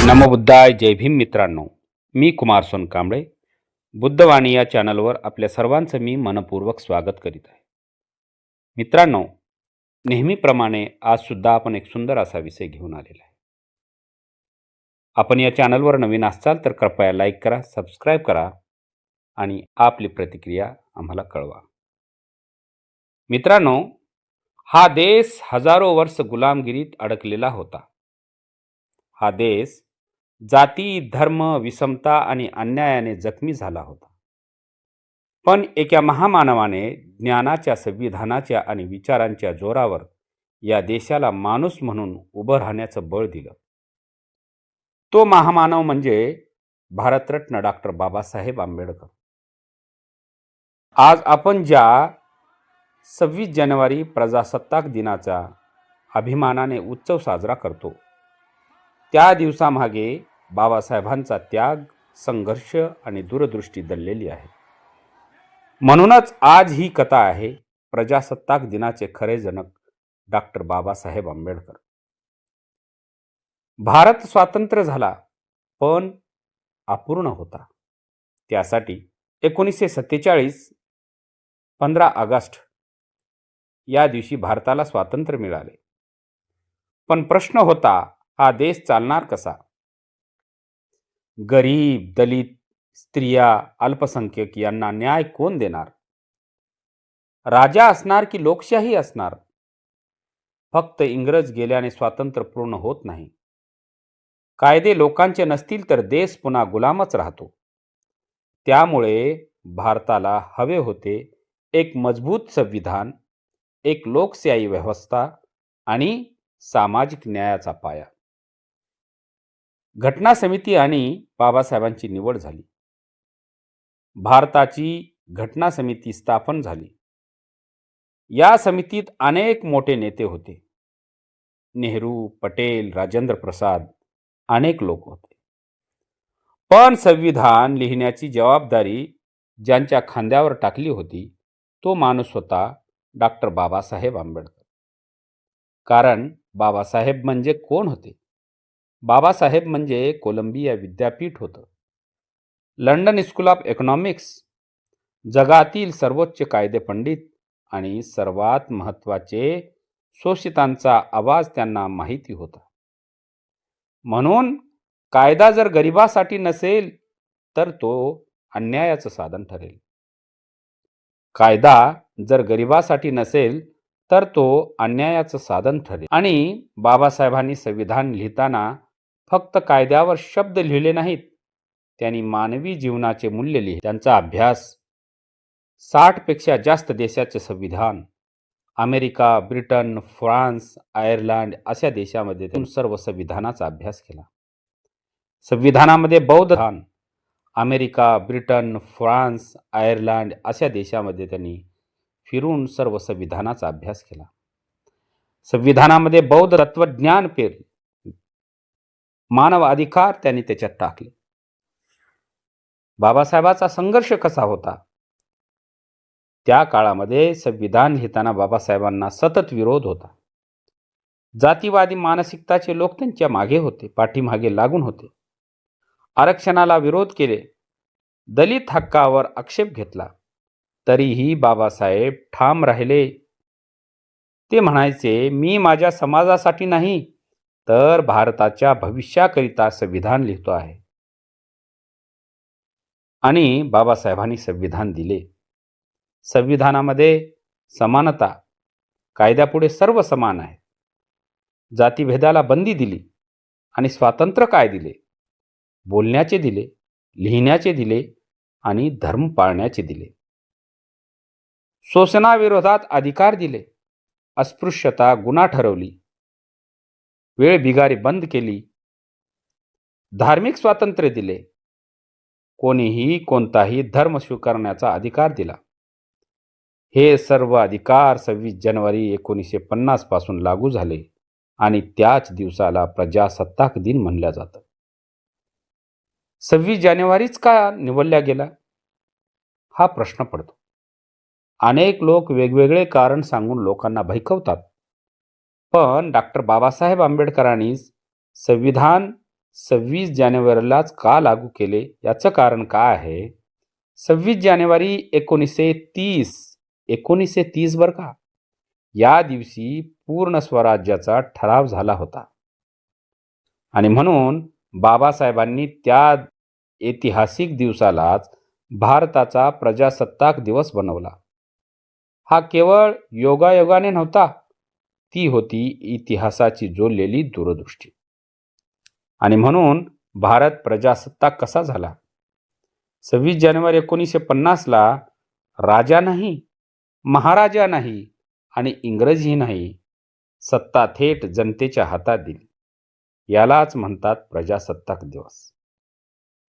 नमो बुद्धाय. जय भीम मित्रांनो. मी कुमार सोनकांबळे. बुद्धवाणी या चॅनलवर आपल्या सर्वांचं मी मनपूर्वक स्वागत करीत आहे. मित्रांनो, नेहमीप्रमाणे आज सुद्धा आपण एक सुंदर असा विषय घेऊन आलेला आहे. आपण या चॅनलवर नवीन असाल तर कृपया लाईक करा, सबस्क्राईब करा आणि आपली प्रतिक्रिया आम्हाला कळवा. मित्रांनो, हा देश हजारो वर्ष गुलामगिरीत अडकलेला होता. हा देश जाती, धर्म, विषमता आणि अन्यायाने जखमी झाला होता. पण एका महामानवाने ज्ञानाच्या, संविधानाच्या आणि विचारांच्या जोरावर या देशाला माणूस म्हणून उभं राहण्याचं बळ दिलं. तो महामानव म्हणजे भारतरत्न डॉक्टर बाबासाहेब आंबेडकर. आज आपण ज्या 26 जानेवारी प्रजासत्ताक दिनाचा अभिमानाने उत्सव साजरा करतो, त्या दिवसामागे बाबासाहेबांचा त्याग, संघर्ष आणि दूरदृष्टी दडलेली आहे. म्हणूनच आज ही कथा आहे प्रजासत्ताक दिनाचे खरे जनक डॉक्टर बाबासाहेब आंबेडकर. भारत स्वतंत्र झाला पण अपूर्ण होता. त्यासाठी 1947 15 ऑगस्ट या दिवशी भारताला स्वातंत्र्य मिळाले. पण प्रश्न होता, हा देश चालणार कसा? गरीब, दलित, स्त्रिया, अल्पसंख्यक यांना न्याय कोण देणार? राजा असणार की लोकशाही असणार? फक्त इंग्रज गेल्याने स्वातंत्र्य पूर्ण होत नाही. कायदे लोकांचे नसतील तर देश पुन्हा गुलामच राहतो. त्यामुळे भारताला हवे होते एक मजबूत संविधान, एक लोकशाही व्यवस्था आणि सामाजिक न्यायाचा पाया. घटना समिती आणि बाबासाहेबांची निवड झाली. भारताची घटना समिती स्थापन झाली. या समितीत अनेक मोठे नेते होते. नेहरू, पटेल, राजेंद्र प्रसाद अनेक लोक होते. पण संविधान लिहिण्याची जबाबदारी ज्यांच्या खांद्यावर टाकली होती तो माणूस होता डॉक्टर बाबासाहेब आंबेडकर. कारण बाबासाहेब म्हणजे कोण होते? बाबासाहेब म्हणजे कोलंबिया विद्यापीठ होतं, लंडन स्कूल ऑफ इकॉनॉमिक्स, जगातील सर्वोच्च कायदे पंडित आणि सर्वात महत्त्वाचे शोषितांचा आवाज त्यांना माहिती होता. म्हणून कायदा जर गरिबासाठी नसेल तर तो अन्यायाचं साधन ठरेल. कायदा जर गरिबासाठी नसेल तर तो अन्यायाचं साधन ठरेल. आणि बाबासाहेबांनी संविधान लिहिताना फक्त कायद्यावर शब्द लिहिले नाहीत, त्यांनी मानवी जीवनाचे मूल्य लिहिले. त्यांचा अभ्यास 60 पेक्षा जास्त देशाचे संविधान, अमेरिका, ब्रिटन, फ्रान्स, आयर्लंड अशा देशामध्ये त्यांनी सर्व संविधानाचा अभ्यास केला. संविधानामध्ये बौद्ध धर्म, अमेरिका, ब्रिटन, फ्रान्स, आयर्लंड अशा देशामध्ये त्यांनी फिरून सर्व संविधानाचा अभ्यास केला. संविधानामध्ये बौद्ध तत्वज्ञान पेरले. मानव अधिकार त्यांनी त्याच्यात टाकले. बाबासाहेबांचा संघर्ष कसा होता? त्या काळामध्ये संविधान लिहिताना बाबासाहेबांना सतत विरोध होता. जातीवादी मानसिकताचे लोक त्यांच्या मागे होते, पाठीमागे लागून होते. आरक्षणाला विरोध केले, दलित हक्कावर आक्षेप घेतला, तरीही बाबासाहेब ठाम राहिले. ते म्हणायचे, मी माझ्या समाजासाठी नाही तर भारताच्या भविष्याकरिता संविधान लिहितो आहे. आणि बाबासाहेबांनी संविधान दिले. संविधानामध्ये समानता, कायद्यापुढे सर्व समान आहे, जातीभेदाला बंदी दिली आणि स्वातंत्र्य काय दिले? बोलण्याचे दिले, लिहिण्याचे दिले आणि धर्म पाळण्याचे दिले. शोषणाविरोधात अधिकार दिले, अस्पृश्यता गुन्हा ठरवली, वेळ बिगारी बंद केली, धार्मिक स्वातंत्र्य दिले, कोणीही कोणताही धर्म स्वीकारण्याचा अधिकार दिला. हे सर्व अधिकार 26 जानेवारी 1950 पासून लागू झाले आणि त्याच दिवसाला प्रजासत्ताक दिन म्हणलं जातं. 26 जानेवारीच का निवडला गेला हा प्रश्न पडतो. अनेक लोक वेगवेगळे कारण सांगून लोकांना भयकवतात. पण डॉक्टर बाबासाहेब आंबेडकरांनी संविधान 26 जानेवारीलाच का लागू केले याचं कारण काय आहे? 26 जानेवारी 1930 1930 बरं का, या दिवशी पूर्ण स्वराज्याचा ठराव झाला होता आणि म्हणून बाबासाहेबांनी त्या ऐतिहासिक दिवसालाच भारताचा प्रजासत्ताक दिवस बनवला. हा केवळ योगायोगाने नव्हता, ती होती इतिहासाची जोडलेली दूरदृष्टी. आणि म्हणून भारत प्रजासत्ताक कसा झाला? 26 जानेवारी 1950ला राजा नाही, महाराजा नाही आणि इंग्रजी नाही, सत्ता थेट जनतेच्या हातात दिली. यालाच म्हणतात प्रजासत्ताक दिवस.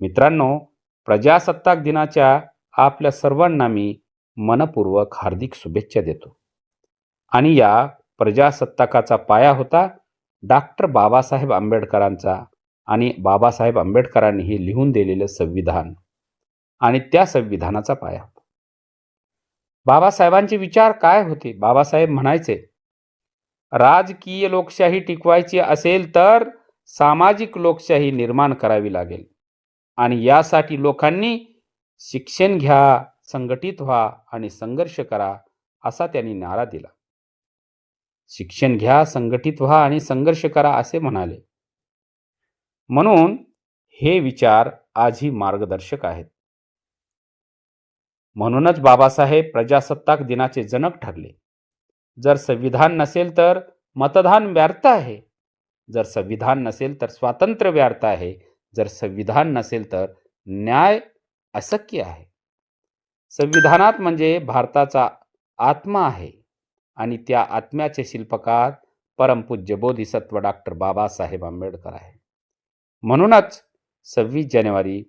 मित्रांनो, प्रजासत्ताक दिनाच्या आपल्या सर्वांना मी मनपूर्वक हार्दिक शुभेच्छा देतो. आणि या प्रजासत्ताकाचा पाया होता डॉक्टर बाबासाहेब आंबेडकरांचा आणि बाबासाहेब आंबेडकरांनी हे लिहून दिलेलं संविधान आणि त्या संविधानाचा पाया होता. बाबासाहेबांचे विचार काय होते? बाबासाहेब म्हणायचे, राजकीय लोकशाही टिकवायची असेल तर सामाजिक लोकशाही निर्माण करावी लागेल आणि यासाठी लोकांनी शिक्षण घ्या, संघटित व्हा आणि संघर्ष करा, असा त्यांनी नारा दिला. शिक्षण घ्या, संघटित व्हा आणि संघर्ष करा असे म्हणाले. म्हणून हे विचार आजही मार्गदर्शक आहेत. म्हणूनच बाबासाहेब प्रजासत्ताक दिनाचे जनक ठरले. जर संविधान नसेल तर मतदान व्यर्थ आहे. जर संविधान नसेल तर स्वातंत्र्य व्यर्थ आहे. जर संविधान नसेल तर न्याय अशक्य आहे. संविधानात म्हणजे भारताचा आत्मा आहे आणि त्या आत्म्याचे शिल्पकार परमपूज्य बोधिसत्व डॉक्टर बाबासाहेब आंबेडकर आहे. म्हणूनच 26 जानेवारी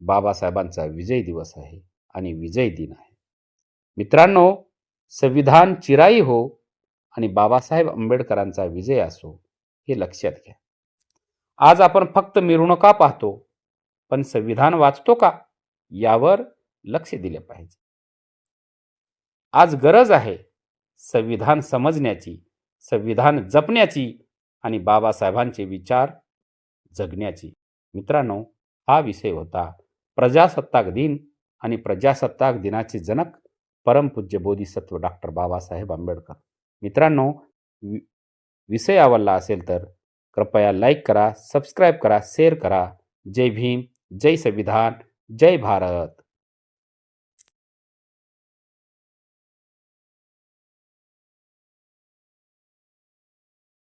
बाबासाहेबांचा विजय दिवस आहे आणि विजय दिन आहे. मित्रांनो, संविधान चिराई हो आणि बाबासाहेब आंबेडकरांचा विजय असो, हे लक्षात घ्या. आज आपण फक्त मिरवणुका पाहतो, पण संविधान वाचतो का, यावर लक्ष दिले पाहिजे. आज गरज आहे संविधान समजण्याची, संविधान जपण्याची आणि बाबासाहेबांचे विचार जगण्याची. मित्रांनो, हा विषय होता प्रजासत्ताक दिन आणि प्रजासत्ताक दिनाचे जनक परमपूज्य बोधिसत्व डॉक्टर बाबासाहेब आंबेडकर. मित्रांनो, विषय आवडला असेल तर कृपया लाईक करा, सबस्क्राईब करा, शेअर करा. जय भीम, जय संविधान, जय भारत.